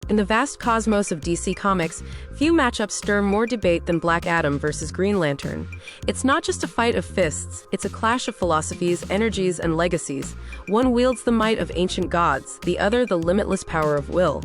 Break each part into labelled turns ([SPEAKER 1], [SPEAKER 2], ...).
[SPEAKER 1] In the vast cosmos of DC Comics, few matchups stir more debate than Black Adam versus Green Lantern. It's not just a fight of fists, it's a clash of philosophies, energies, and legacies. One wields the might of ancient gods, the other the limitless power of will.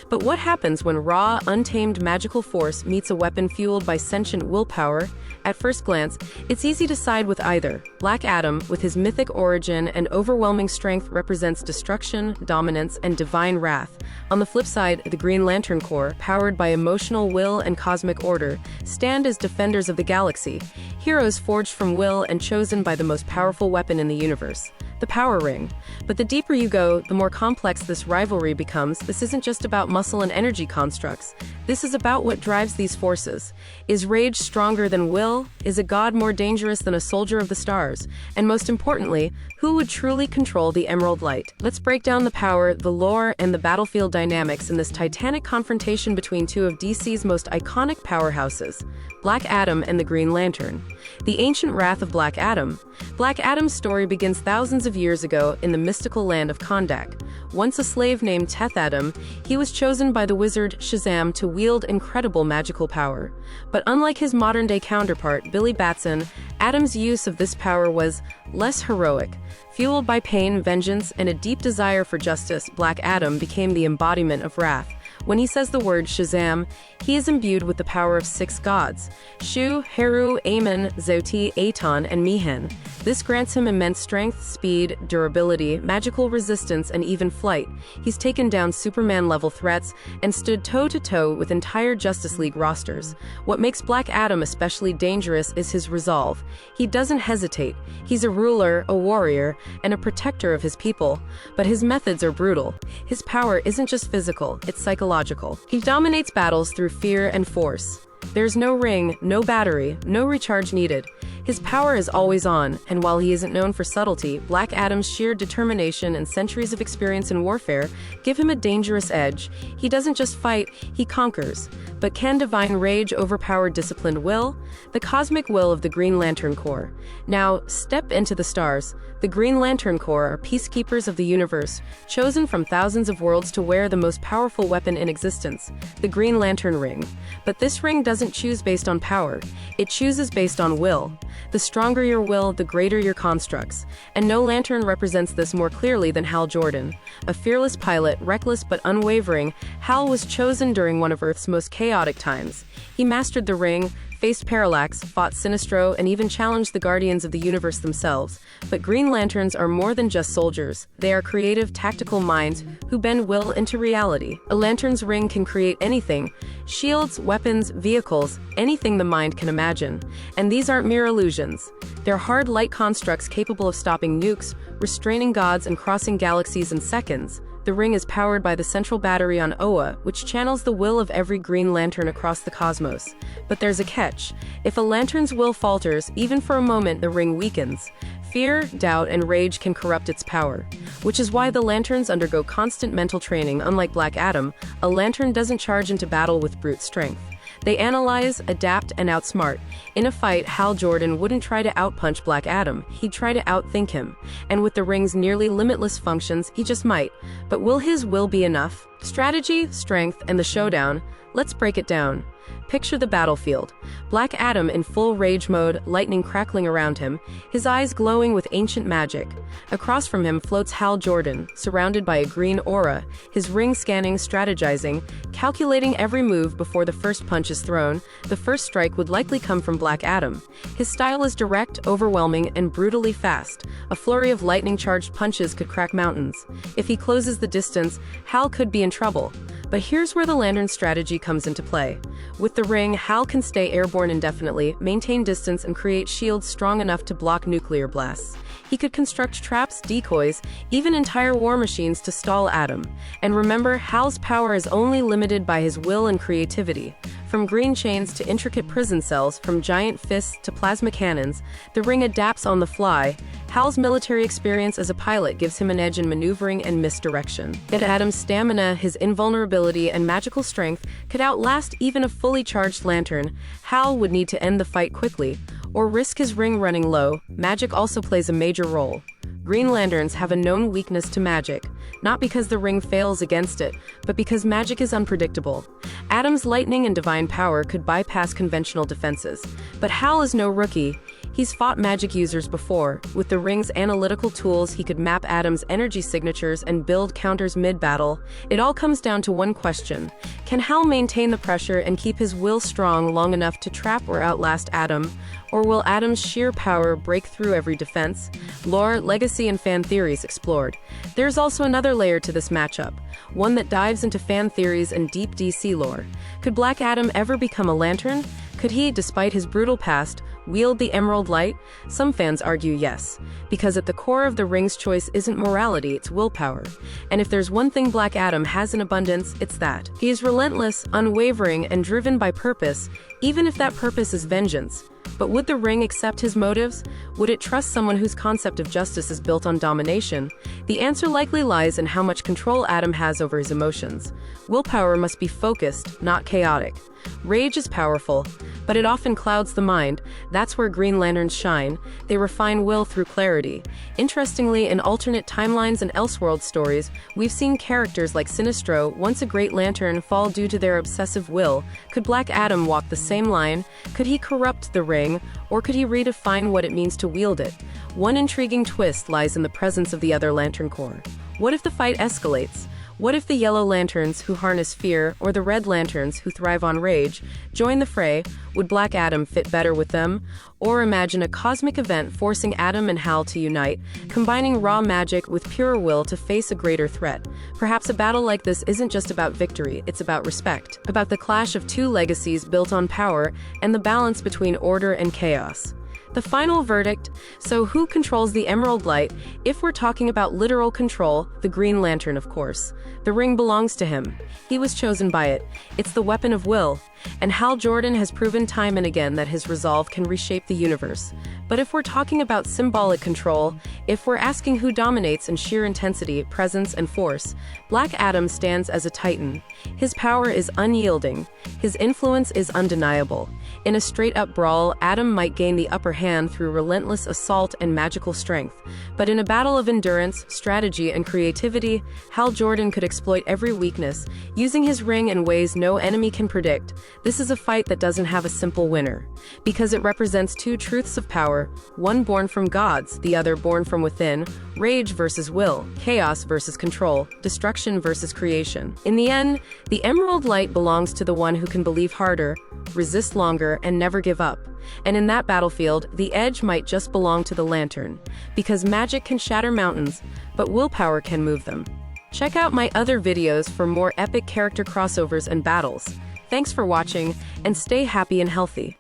[SPEAKER 1] But what happens when raw, untamed magical force meets a weapon fueled by sentient willpower? At first glance, it's easy to side with either. Black Adam, with his mythic origin and overwhelming strength, represents destruction, dominance, and divine wrath. On the flip side, the Green Lantern Corps, powered by emotional will and cosmic order, stand as defenders of the galaxy, heroes forged from will and chosen by the most powerful weapon in the universe, the Power Ring. But the deeper you go, the more complex this rivalry becomes. This isn't just about muscle and energy constructs. This is about what drives these forces. Is rage stronger than will? Is a god more dangerous than a soldier of the stars? And most importantly, who would truly control the Emerald Light? Let's break down the power, the lore, and the battlefield dynamics in this titanic confrontation between two of DC's most iconic powerhouses, Black Adam and the Green Lantern. The ancient wrath of Black Adam. Black Adam's story begins thousands of years ago in the mystical land of Kondak. Once a slave named Teth Adam, he was chosen by the wizard Shazam to wield incredible magical power. But unlike his modern-day counterpart, Billy Batson, Adam's use of this power was less heroic. Fueled by pain, vengeance, and a deep desire for justice, Black Adam became the embodiment of wrath. When he says the word Shazam, he is imbued with the power of 6 gods: Shu, Heru, Amen, Zoti, Aton, and Mihen. This grants him immense strength, speed, durability, magical resistance, and even flight. He's taken down Superman-level threats and stood toe-to-toe with entire Justice League rosters. What makes Black Adam especially dangerous is his resolve. He doesn't hesitate. He's a ruler, a warrior, and a protector of his people. But his methods are brutal. His power isn't just physical, it's psychological. He dominates battles through fear and force. There's no ring, no battery, no recharge needed. His power is always on, and while he isn't known for subtlety, Black Adam's sheer determination and centuries of experience in warfare give him a dangerous edge. He doesn't just fight, he conquers. But can divine rage overpower disciplined will? The cosmic will of the Green Lantern Corps. Now, step into the stars. The Green Lantern Corps are peacekeepers of the universe, chosen from thousands of worlds to wear the most powerful weapon in existence, the Green Lantern Ring. But this ring doesn't choose based on power. It chooses based on will. The stronger your will, the greater your constructs. And no lantern represents this more clearly than Hal Jordan. A fearless pilot, reckless but unwavering, Hal was chosen during one of Earth's most chaotic times. He mastered the ring, faced Parallax, fought Sinestro, and even challenged the Guardians of the Universe themselves. But Green Lanterns are more than just soldiers. They are creative, tactical minds who bend will into reality. A lantern's ring can create anything: shields, weapons, vehicles, anything the mind can imagine. And these aren't mere illusions. They're hard light constructs capable of stopping nukes, restraining gods, and crossing galaxies in seconds. The ring is powered by the central battery on Oa, which channels the will of every Green Lantern across the cosmos. But there's a catch. If a lantern's will falters, even for a moment, the ring weakens. Fear, doubt, and rage can corrupt its power. Which is why the lanterns undergo constant mental training. Unlike Black Adam, a lantern doesn't charge into battle with brute strength. They analyze, adapt, and outsmart. In a fight, Hal Jordan wouldn't try to outpunch Black Adam, he'd try to outthink him. And with the ring's nearly limitless functions, he just might. But will his will be enough? Strategy, strength, and the showdown. Let's break it down. Picture the battlefield. Black Adam in full rage mode, lightning crackling around him, his eyes glowing with ancient magic. Across from him floats Hal Jordan, surrounded by a green aura, his ring scanning, strategizing, calculating every move before the first punch is thrown. The first strike would likely come from Black Adam. His style is direct, overwhelming, and brutally fast. A flurry of lightning-charged punches could crack mountains. If he closes the distance, Hal could be in trouble. But here's where the lantern strategy comes into play. With the ring, Hal can stay airborne indefinitely, maintain distance, and create shields strong enough to block nuclear blasts. He could construct traps, decoys, even entire war machines to stall Adam. And remember, Hal's power is only limited by his will and creativity. From green chains to intricate prison cells, from giant fists to plasma cannons, the ring adapts on the fly. Hal's military experience as a pilot gives him an edge in maneuvering and misdirection. Yet Adam's stamina, his invulnerability, and magical strength could outlast even a fully charged lantern. Hal would need to end the fight quickly, or risk his ring running low. Magic also plays a major role. Green Lanterns have a known weakness to magic, not because the ring fails against it, but because magic is unpredictable. Adam's lightning and divine power could bypass conventional defenses, but Hal is no rookie. He's fought magic users before. With the ring's analytical tools, he could map Adam's energy signatures and build counters mid-battle. It all comes down to one question. Can Hal maintain the pressure and keep his will strong long enough to trap or outlast Adam? Or will Adam's sheer power break through every defense? Lore, legacy, and fan theories explored. There's also another layer to this matchup, one that dives into fan theories and deep DC lore. Could Black Adam ever become a lantern? Could he, despite his brutal past, wield the Emerald Light? Some fans argue yes, because at the core of the ring's choice isn't morality, it's willpower. And if there's one thing Black Adam has in abundance, it's that. He is relentless, unwavering, and driven by purpose, even if that purpose is vengeance. But would the ring accept his motives? Would it trust someone whose concept of justice is built on domination? The answer likely lies in how much control Adam has over his emotions. Willpower must be focused, not chaotic. Rage is powerful, but it often clouds the mind. That's where Green Lanterns shine. They refine will through clarity. Interestingly, in alternate timelines and Elseworld stories, we've seen characters like Sinestro, once a Great Lantern, fall due to their obsessive will. Could Black Adam walk the same line? Could he corrupt the ring? Or could he redefine what it means to wield it? One intriguing twist lies in the presence of the other Lantern Corps. What if the fight escalates? What if the Yellow Lanterns, who harness fear, or the Red Lanterns, who thrive on rage, join the fray? Would Black Adam fit better with them? Or imagine a cosmic event forcing Adam and Hal to unite, combining raw magic with pure will to face a greater threat. Perhaps a battle like this isn't just about victory, it's about respect, about the clash of two legacies built on power and the balance between order and chaos. The final verdict: so who controls the Emerald Light? If we're talking about literal control, the Green Lantern, of course. The ring belongs to him. He was chosen by it. It's the weapon of will. And Hal Jordan has proven time and again that his resolve can reshape the universe. But if we're talking about symbolic control, if we're asking who dominates in sheer intensity, presence, and force, Black Adam stands as a titan. His power is unyielding. His influence is undeniable. In a straight-up brawl, Adam might gain the upper hand through relentless assault and magical strength. But in a battle of endurance, strategy, and creativity, Hal Jordan could exploit every weakness, using his ring in ways no enemy can predict. This is a fight that doesn't have a simple winner, because it represents two truths of power, one born from gods, the other born from within, rage versus will, chaos versus control, destruction versus creation. In the end, the Emerald Light belongs to the one who can believe harder, resist longer, and never give up. And in that battlefield, the edge might just belong to the lantern, because magic can shatter mountains, but willpower can move them. Check out my other videos for more epic character crossovers and battles. Thanks for watching, and stay happy and healthy.